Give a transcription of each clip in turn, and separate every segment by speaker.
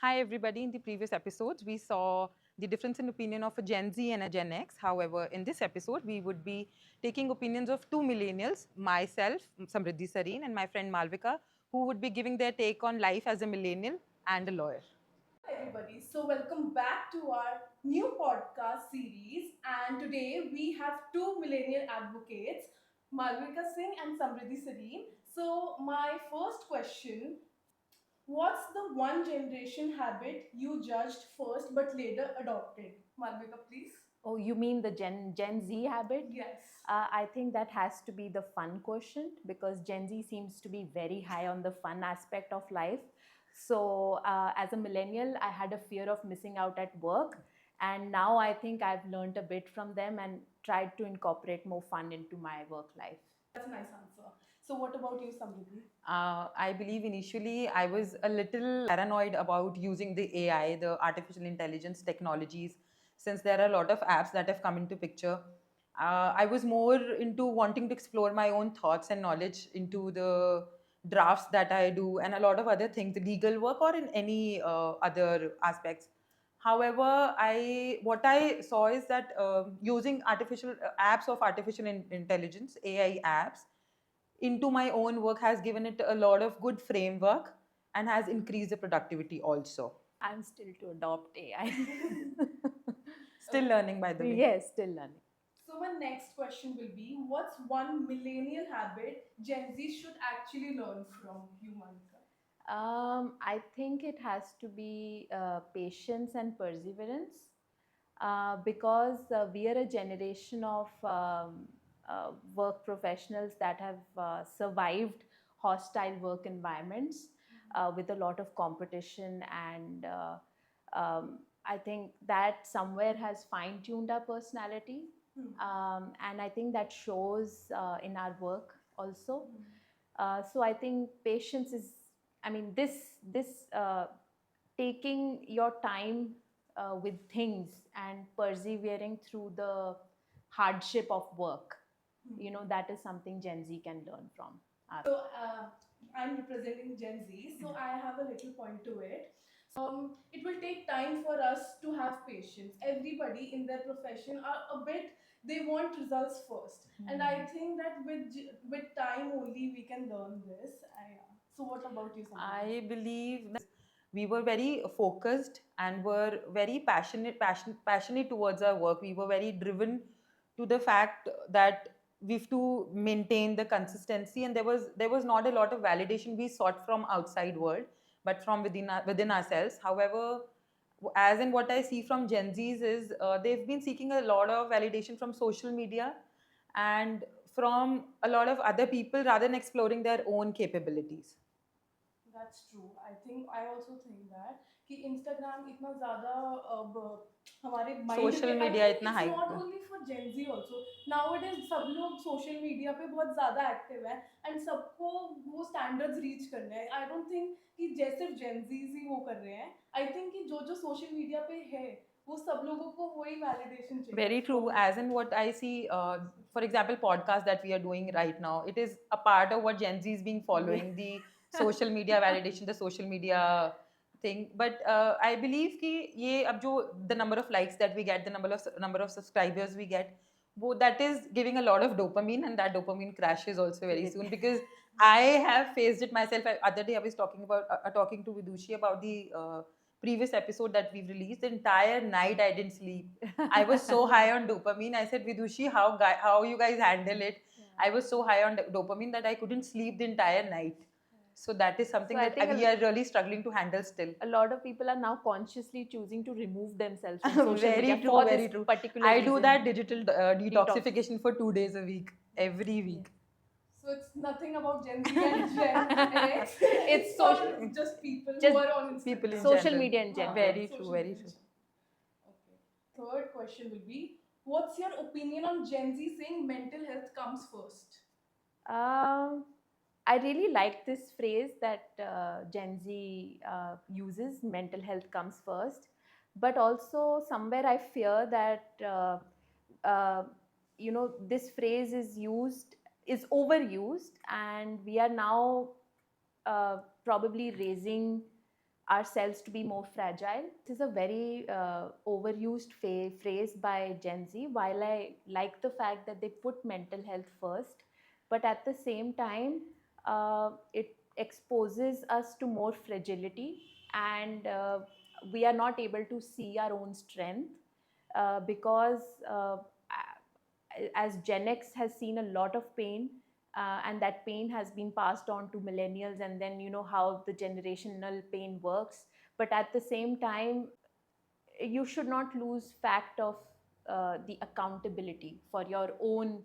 Speaker 1: Hi, everybody. In the previous episodes, we saw the difference in opinion of a Gen Z and a Gen X. However, in this episode, we would be taking opinions of two millennials, myself, Samriddhi Sareen, and my friend Malvika, who would be giving their take on life as a millennial and a lawyer.
Speaker 2: Hi everybody. So welcome back to our new podcast series. And today we have two millennial advocates, Malvika Singh and Samriddhi Sareem. So my first question: what's the one generation habit you judged first but later adopted? Malvika, please.
Speaker 3: Oh, you mean the Gen Z habit?
Speaker 2: Yes.
Speaker 3: I think that has to be the fun quotient because Gen Z seems to be very high on the fun aspect of life. So, as a millennial, I had a fear of missing out at work. And now I think I've learned a bit from them and tried to incorporate more fun into my work life.
Speaker 2: That's a nice answer. So what about you, Samriddhi?
Speaker 1: I believe initially I was a little paranoid about using the AI, the artificial intelligence technologies, since there are a lot of apps that have come into picture. I was more into wanting to explore my own thoughts and knowledge into the drafts that I do and a lot of other things, legal work or in any other aspects. However, I what I saw is that using artificial apps of artificial intelligence, AI apps, into my own work has given it a lot of good framework and has increased the productivity also.
Speaker 3: I'm still to adopt AI.
Speaker 1: Still learning, by the way.
Speaker 3: Yes, still learning.
Speaker 2: So my next question will be: what's one millennial habit Gen Z should actually learn from you, Malvika?
Speaker 3: I think it has to be patience and perseverance because we are a generation of work professionals that have survived hostile work environments with a lot of competition and I think that somewhere has fine-tuned our personality and I think that shows in our work also. So I think patience is, I mean, this taking your time with things and persevering through the hardship of work. You know, that is something Gen Z can learn from us.
Speaker 2: So I'm representing Gen Z, so I have a little point to it. It will take time for us to have patience. Everybody in their profession are a bit, they want results first, and I think that with time only we can learn this. So what about you, Samantha?
Speaker 1: I believe that we were very focused and were very passionate towards our work. We were very driven to the fact that we have to maintain the consistency, and there was not a lot of validation we sought from outside world, but from within ourselves. However, as in what I see from Gen Zs is they've been seeking a lot of validation from social media and from a lot of other people rather than exploring their own capabilities.
Speaker 2: That's true. I also think that कि Instagram इतना ज़्यादा अब हमारे mind
Speaker 1: social
Speaker 2: पे I
Speaker 1: media
Speaker 2: think
Speaker 1: इतना
Speaker 2: it's not
Speaker 1: hype.
Speaker 2: only for Gen Z also. Nowadays सब लोग social media पे बहुत ज़्यादा active है and सबको वो standards reach करने हैं. I don't think कि जैसे Gen Z ही वो कर रहे हैं. I think कि जो जो social media पे है वो सब लोगों को वही validation चाहिए.
Speaker 1: Very true. As in what I see, for example, podcast that we are doing right now, it is a part of what Gen Z is being following, the social media validation, the social media thing. But I believe कि ये अब जो the number of likes that we get, the number of subscribers we get, that is giving a lot of dopamine, and that dopamine crashes also very soon because I have faced it myself. Other day I was talking to Vidushi about the previous episode that we've released. The entire night I didn't sleep. I was so high on dopamine. I said, Vidushi, how you guys handle it? I was so high on dopamine that I couldn't sleep the entire night. So that is something
Speaker 3: So I
Speaker 1: that
Speaker 3: think
Speaker 1: we are really struggling to handle still.
Speaker 3: a lot of people are now consciously choosing to remove themselves from social
Speaker 1: Very
Speaker 3: media
Speaker 1: true,
Speaker 3: for
Speaker 1: very
Speaker 3: this
Speaker 1: true.
Speaker 3: particular
Speaker 1: I
Speaker 3: reason.
Speaker 1: do that digital
Speaker 3: Detox.
Speaker 1: detoxification for 2 days a week, every week.
Speaker 2: So it's nothing about Gen Z and Gen X.
Speaker 3: It's
Speaker 2: for
Speaker 3: social,
Speaker 2: just people
Speaker 3: just
Speaker 2: who are on Instagram.
Speaker 1: People in
Speaker 3: social
Speaker 1: general.
Speaker 3: media in general.
Speaker 1: Very
Speaker 2: Social
Speaker 1: true, very
Speaker 2: media.
Speaker 1: true.
Speaker 2: Okay. Third question will be: what's your opinion on Gen Z saying mental health comes first?
Speaker 3: Um, I really like this phrase that Gen Z uses, mental health comes first. But also, somewhere I fear that, uh, this phrase is overused, and we are now probably raising ourselves to be more fragile. This is a very overused phrase by Gen Z. While I like the fact that they put mental health first, but at the same time, it exposes us to more fragility, and we are not able to see our own strength because as Gen X has seen a lot of pain, and that pain has been passed on to millennials, and then you know how the generational pain works. But at the same time, you should not lose fact of the accountability for your own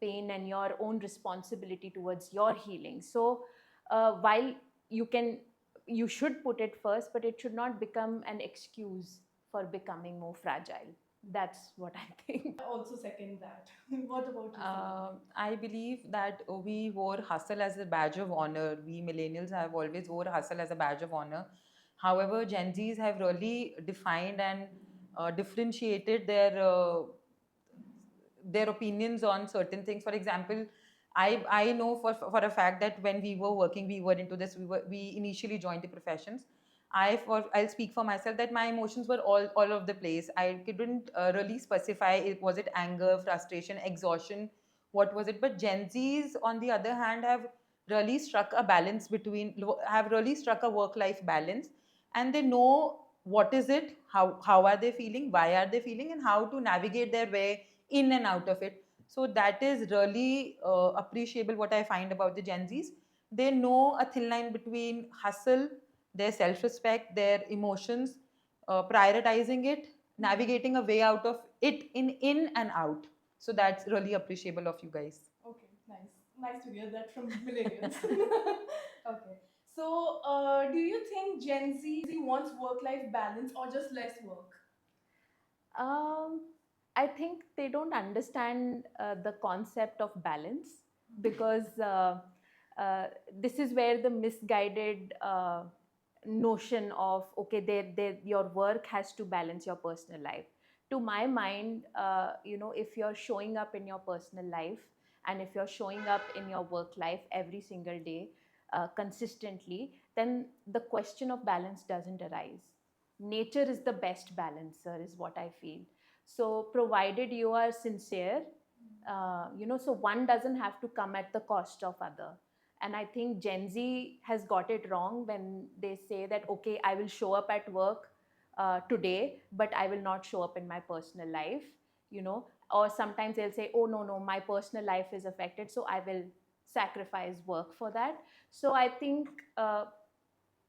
Speaker 3: pain and your own responsibility towards your healing. So while you can, you should put it first, but it should not become an excuse for becoming more fragile. That's what I think.
Speaker 2: I also second that. What about you, Salim?
Speaker 1: I believe that we wore hustle as a badge of honor. We millennials have always wore hustle as a badge of honor. However, Gen Zs have really defined and differentiated their opinions on certain things. For example, I know for a fact that when we were working, we were into this. We initially joined the professions. I'll speak for myself that my emotions were all over the place. I couldn't really specify. Was it anger, frustration, exhaustion? What was it? But Gen Zs, on the other hand, have really struck a work life balance, and they know what is it, how are they feeling, why are they feeling, and how to navigate their way in and out of it. So that is really appreciable what I find about the Gen Zs. They know a thin line between hustle, their self respect, their emotions, prioritizing it, navigating a way out of it in and out. So that's really appreciable of you guys.
Speaker 2: Okay, nice. Nice to hear that from millennials. Okay. So, do you think Gen Z wants work-life balance or just less work?
Speaker 3: Um, I think they don't understand the concept of balance, because uh, this is where the misguided notion of okay, your work has to balance your personal life. To my mind, if you're showing up in your personal life and if you're showing up in your work life every single day consistently, then the question of balance doesn't arise. Nature is the best balancer, is what I feel. So provided you are sincere, so one doesn't have to come at the cost of other. And I think Gen Z has got it wrong when they say that okay, I will show up at work today, but I will not show up in my personal life, or sometimes they'll say, oh no, my personal life is affected, so I will sacrifice work for that. So I think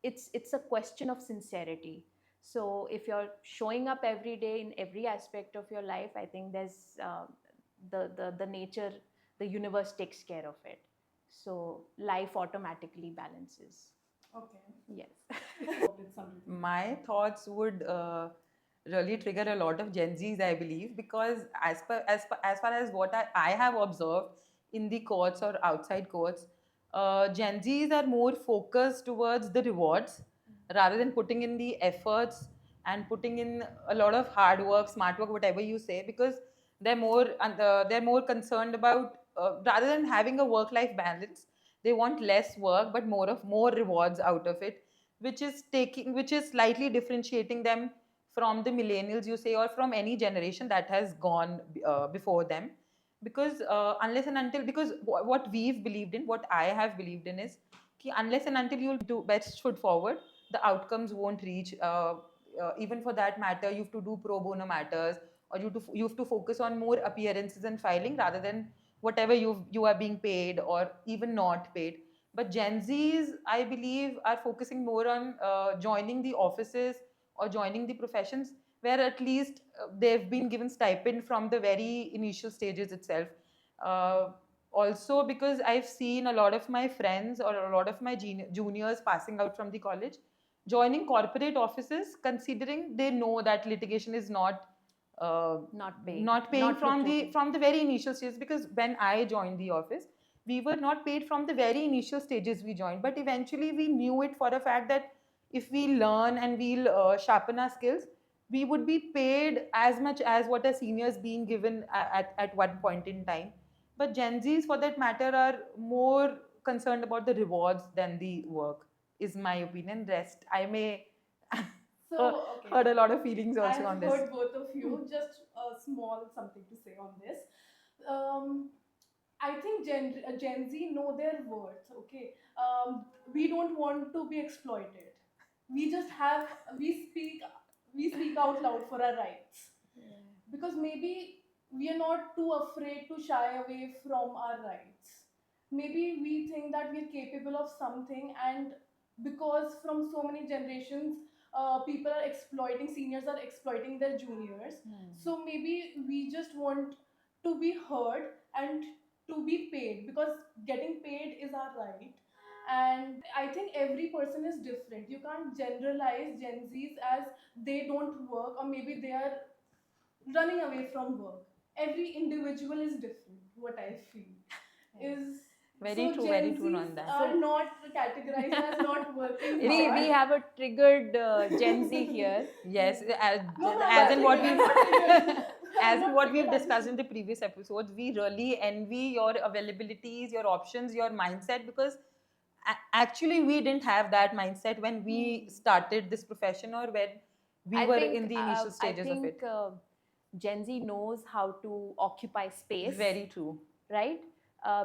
Speaker 3: it's a question of sincerity. So if you're showing up every day in every aspect of your life, I think there's the nature, the universe takes care of it. So life automatically balances.
Speaker 2: Okay.
Speaker 3: Yes.
Speaker 2: With somebody.
Speaker 1: My thoughts would really trigger a lot of Gen Zs, I believe, because as far as what I have observed in the courts or outside courts, Gen Zs are more focused towards the rewards rather than putting in the efforts and putting in a lot of hard work, smart work, whatever you say, because they're more concerned about rather than having a work-life balance, they want less work but more rewards out of it, which is slightly differentiating them from the millennials, you say, or from any generation that has gone before them. Because unless and until because what we've believed in, what I have believed in is unless and until you'll do best foot forward, the outcomes won't reach. Even for that matter, you have to do pro bono matters, or you have to focus on more appearances and filing rather than whatever you are being paid or even not paid. But Gen Zs, I believe, are focusing more on joining the offices or joining the professions where at least they've been given stipend from the very initial stages itself. Uh, Also, because I've seen a lot of my friends or a lot of my juniors passing out from the college, joining corporate offices, considering they know that litigation is
Speaker 3: Not paid,
Speaker 1: not paying
Speaker 3: not lucrative.
Speaker 1: from the very initial stages. Because when I joined the office, we were not paid from the very initial stages we joined, but eventually we knew it for a fact that if we learn and we'll sharpen our skills, we would be paid as much as what a senior is being given at one point in time. But Gen Zs, for that matter, are more concerned about the rewards than the work, is my opinion. Rest, I may
Speaker 2: So,
Speaker 1: Uh,
Speaker 2: okay.
Speaker 1: Heard a lot of feelings also
Speaker 2: I've
Speaker 1: on this.
Speaker 2: heard both of you. Just a small something to say on this. Um, I think Gen Z know their worth. Okay, we don't want to be exploited. We just have we speak out loud for our rights, because maybe we are not too afraid to shy away from our rights. Maybe we think that we're capable of something, and because from so many generations, people are exploiting, seniors are exploiting their juniors. So maybe we just want to be heard and to be paid, because getting paid is our right. And I think every person is different. You can't generalize Gen Zs as they don't work, or maybe they are running away from work. Every individual is different, what I feel is.
Speaker 1: Very
Speaker 2: So
Speaker 1: true, very
Speaker 2: Gen
Speaker 1: true on
Speaker 2: Zs
Speaker 1: that.
Speaker 2: are not categorized as not working
Speaker 1: It's-
Speaker 2: hard.
Speaker 3: We have a triggered Gen Z here.
Speaker 1: Yes,
Speaker 2: No, no,
Speaker 1: as
Speaker 2: I'm
Speaker 1: in
Speaker 2: not
Speaker 1: what
Speaker 2: triggered.
Speaker 1: we've
Speaker 2: I'm not triggered. I'm
Speaker 1: as in
Speaker 2: not
Speaker 1: what
Speaker 2: triggered.
Speaker 1: we've
Speaker 2: I'm
Speaker 1: discussed
Speaker 2: just
Speaker 1: in the previous episodes, we really envy your availabilities, your options, your mindset, because actually we didn't have that mindset when we started this profession, or when we were in the initial
Speaker 3: I
Speaker 1: stages of
Speaker 3: think
Speaker 1: it.
Speaker 3: Gen Z knows how to occupy space,
Speaker 1: Very true.
Speaker 3: right?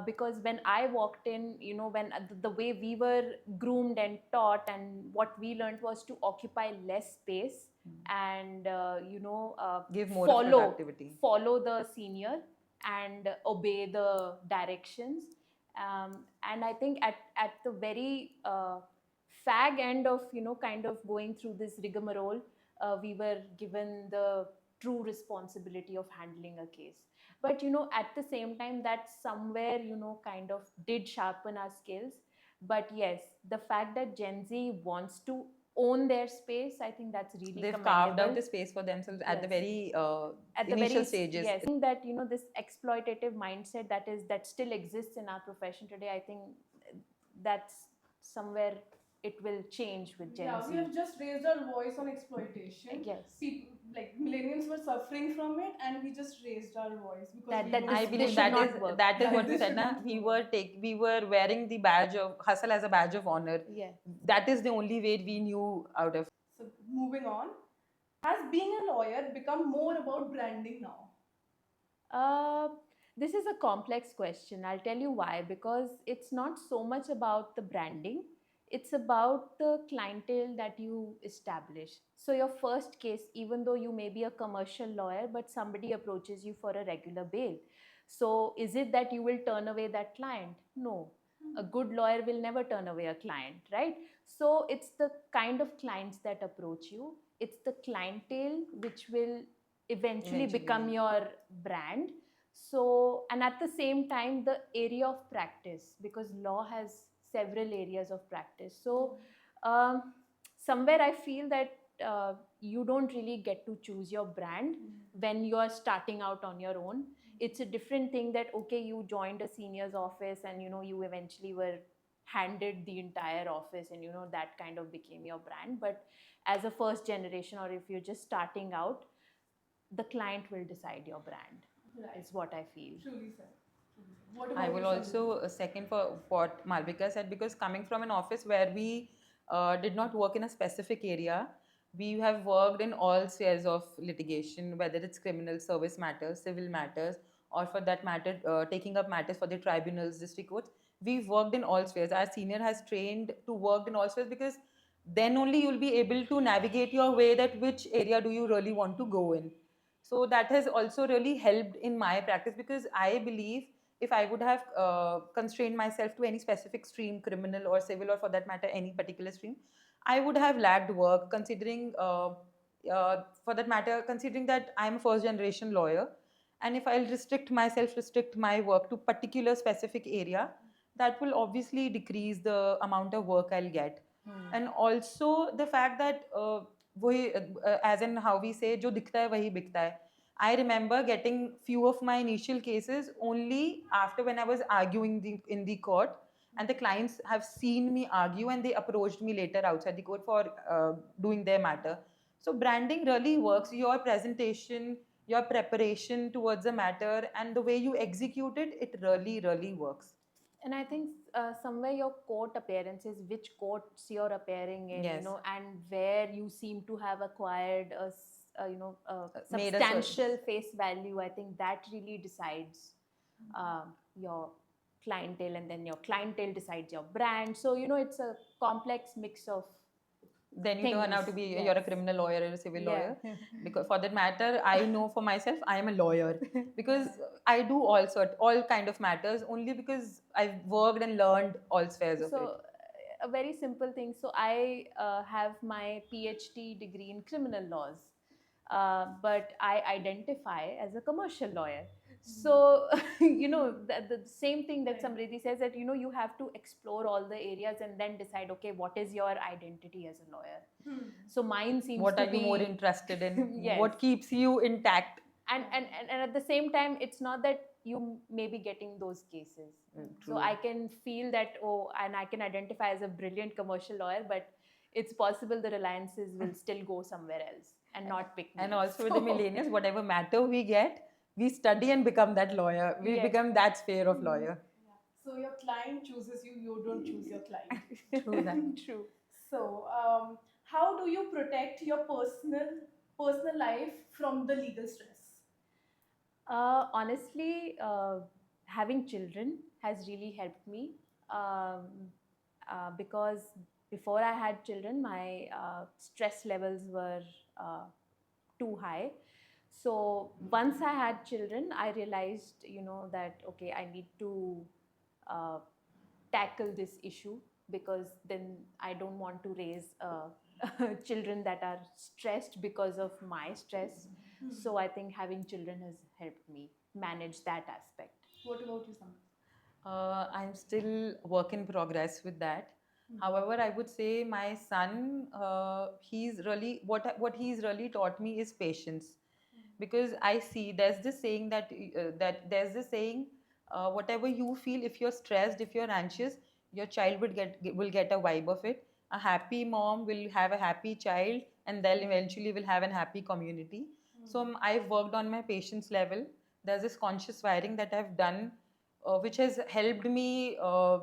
Speaker 3: Because when I walked in, you know, when the way we were groomed and taught, and what we learned was to occupy less space and
Speaker 1: Give more of
Speaker 3: follow
Speaker 1: productivity.
Speaker 3: follow the senior and obey the directions. And I think at the very fag end of, you know, kind of going through this rigmarole, we were given the true responsibility of handling a case. But you know, at the same time, that somewhere, you know, kind of did sharpen our skills. But yes, the fact that Gen Z wants to own their space, I think that's really
Speaker 1: They've carved out
Speaker 3: commendable.
Speaker 1: a space for themselves at the
Speaker 3: Yes.
Speaker 1: very
Speaker 3: At the
Speaker 1: initial
Speaker 3: very
Speaker 1: stages.
Speaker 3: yes, I think that, you know, this exploitative mindset that still exists in our profession today, I think that's somewhere it will change with Gen
Speaker 2: yeah,
Speaker 3: Z.
Speaker 2: we have just raised our voice on exploitation.
Speaker 3: Yes.
Speaker 2: People like millennials were suffering from it, and we just raised our voice because
Speaker 3: That-
Speaker 2: we
Speaker 3: that
Speaker 2: don't
Speaker 3: this-
Speaker 1: I
Speaker 3: this
Speaker 1: believe
Speaker 3: should
Speaker 1: that
Speaker 3: not
Speaker 1: is
Speaker 3: work.
Speaker 1: that is
Speaker 2: Yeah,
Speaker 1: what you
Speaker 2: this
Speaker 1: said.
Speaker 2: should
Speaker 1: Na?
Speaker 2: not
Speaker 1: We
Speaker 2: work.
Speaker 1: were wearing the badge of hustle as a badge of honor.
Speaker 3: Yeah.
Speaker 1: That is the only way we knew out of.
Speaker 2: So moving on, has being a lawyer become more about branding now?
Speaker 3: Uh, this is a complex question. I'll tell you why. Because it's not so much about the branding, it's about the clientele that you establish. So, your first case, even though you may be a commercial lawyer, but somebody approaches you for a regular bail. So, is it that you will turn away that client? No. A good lawyer will never turn away a client, right? So, it's the kind of clients that approach you, it's the clientele which will eventually become
Speaker 1: Eventually.
Speaker 3: your brand. So, and at the same time, the area of practice, because law has several areas of practice. So somewhere I feel that you don't really get to choose your brand when you are starting out on your own. It's a different thing that, okay, you joined a senior's office and, you know, you eventually were handed the entire office, and, you know, that kind of became your brand. But as a first generation, or if you're just starting out, the client will decide your brand.
Speaker 2: Right.
Speaker 3: Is what I feel.
Speaker 2: Truly said. Truly said. What
Speaker 1: I
Speaker 2: about
Speaker 1: will
Speaker 2: you,
Speaker 1: also
Speaker 2: Samriti?
Speaker 1: second for what Malvika said, because coming from an office where we did not work in a specific area, we have worked in all spheres of litigation, whether it's criminal, service matters, civil matters, or for that matter, taking up matters for the tribunals, district courts. We've worked in all spheres. Our senior has trained to work in all spheres, because then only you'll be able to navigate your way that which area do you really want to go in. So that has also really helped in my practice, because I believe if I would have constrained myself to any specific stream, criminal or civil, or for that matter, any particular stream, I would have lacked work, considering, for that matter, considering that I'm a first generation lawyer. And if I'll restrict my work to particular specific area, that will obviously decrease the amount of work I'll get. And also the fact that as in how we say, जो दिखता है वही बिकता है. I remember getting few of my initial cases only after when I was arguing in the court, and the clients have seen me argue and they approached me later outside the court for doing their matter. So branding really works. Your presentation, your preparation towards a matter, and the way you execute it, it really, really works.
Speaker 3: And I think somewhere your court appearances, which courts you're appearing in,
Speaker 1: Yes.
Speaker 3: and where you seem to have acquired a
Speaker 1: Made a certain-
Speaker 3: substantial face value. I think that really decides your clientele, and then your clientele decides your brand. So it's a complex mix of
Speaker 1: then you turn out to
Speaker 3: things.
Speaker 1: be you're a
Speaker 3: Yes.
Speaker 1: criminal lawyer or a civil
Speaker 3: Yeah.
Speaker 1: lawyer. Because for that matter, I know for myself I am a lawyer because I do all kind of matters only because I've worked and learned all spheres of it.
Speaker 3: So a very simple thing. So I have my PhD degree in criminal laws, but I identify as a commercial lawyer. So the same thing that
Speaker 2: Right.
Speaker 3: Samriddhi says, that you have to explore all the areas and then decide, okay, what is your identity as a lawyer. So mine seems
Speaker 1: What
Speaker 3: to
Speaker 1: are you
Speaker 3: be
Speaker 1: more interested in?
Speaker 3: Yes.
Speaker 1: What keeps you intact?
Speaker 3: and at the same time, it's not that you may be getting those cases. So
Speaker 1: True.
Speaker 3: I can feel that, and I can identify as a brilliant commercial lawyer, but it's possible the reliances will still go somewhere else and not pick me.
Speaker 1: And also with
Speaker 3: So-
Speaker 1: the millennials, whatever matter we get, we study and become that lawyer. We
Speaker 3: Yes.
Speaker 1: become that sphere of lawyer.
Speaker 2: So your client chooses you, you don't choose your client.
Speaker 1: True that.
Speaker 3: True.
Speaker 2: So, how do you protect your personal life from the legal stress?
Speaker 3: Honestly, having children has really helped me, because before I had children, my stress levels were too high. So once I had children, I realized, that okay, I need to uh, tackle this issue, because then I don't want to raise children that are stressed because of my stress. So I think having children has helped me manage that aspect.
Speaker 2: What about you, Sam?
Speaker 1: I'm still work in progress with that. However, I would say my son, he's really what he's really taught me is patience, because I see there's this saying that there's this saying, whatever you feel, if you're stressed, if you're anxious, your child will get a vibe of it. A happy mom will have a happy child, and they'll eventually will have a happy community. So I've worked on my patience level. There's this conscious wiring that I've done, which has helped me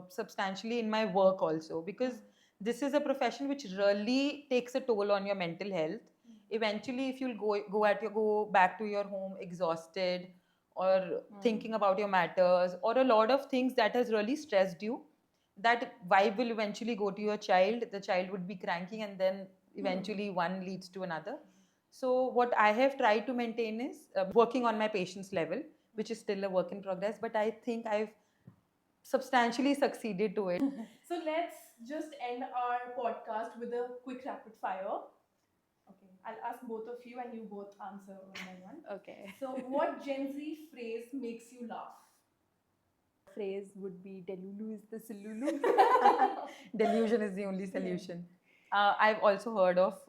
Speaker 1: substantially in my work also, because this is a profession which really takes a toll on your mental health. Eventually, if you'll go back to your home exhausted, or thinking about your matters, or a lot of things that has really stressed you, that vibe will eventually go to your child. The child would be cranky, and then eventually one leads to another. So what I have tried to maintain is working on my patience level, which is still a work in progress, but I think I've substantially succeeded to it.
Speaker 2: So let's just end our podcast with a quick rapid fire. Okay, I'll ask both of you and you both answer one by one.
Speaker 3: Okay.
Speaker 2: So, what Gen Z phrase makes you laugh?
Speaker 3: Phrase would be Delulu is the Silulu.
Speaker 1: Delusion is the only solution. I've also heard of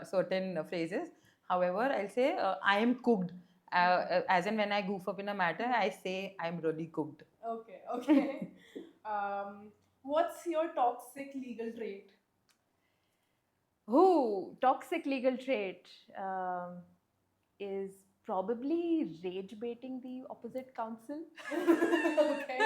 Speaker 1: certain phrases. However, I'll say I am cooked. As in when I goof up in a matter, I say I'm really cooked.
Speaker 2: Okay, okay. What's your toxic legal trait?
Speaker 3: Ooh, toxic legal trait is probably rage baiting the opposite counsel.
Speaker 2: Okay.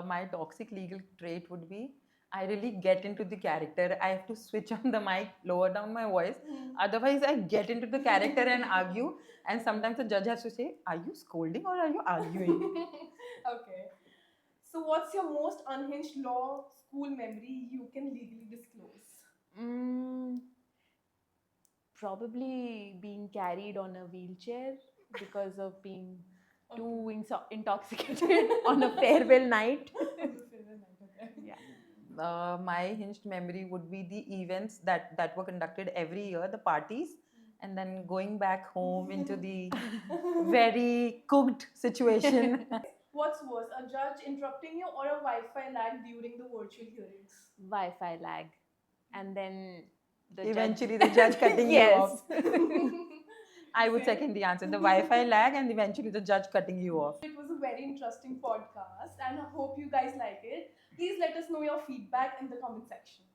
Speaker 1: My toxic legal trait would be I really get into the character. I have to switch on the mic, lower down my voice. Otherwise, I get into the character and argue. And sometimes the judge has to say, "Are you scolding or are you arguing?"
Speaker 2: Okay. So, what's your most unhinged law school memory you can legally disclose?
Speaker 3: Mm, probably being carried on a wheelchair because of being too intoxicated on a farewell night. Yeah.
Speaker 1: My hinged memory would be the events that were conducted every year, the parties, and then going back home into the very cooked situation.
Speaker 2: What's worse, a judge interrupting you or a Wi-Fi lag during the virtual hearings?
Speaker 3: Wi-Fi lag, and then the
Speaker 1: Eventually,
Speaker 3: judge.
Speaker 1: the judge cutting you
Speaker 3: Yes.
Speaker 1: off. I would second the answer: the Wi-Fi lag, and eventually the judge cutting you off.
Speaker 2: It was a very interesting podcast, and I hope you guys like it. Please let us know your feedback in the comment section.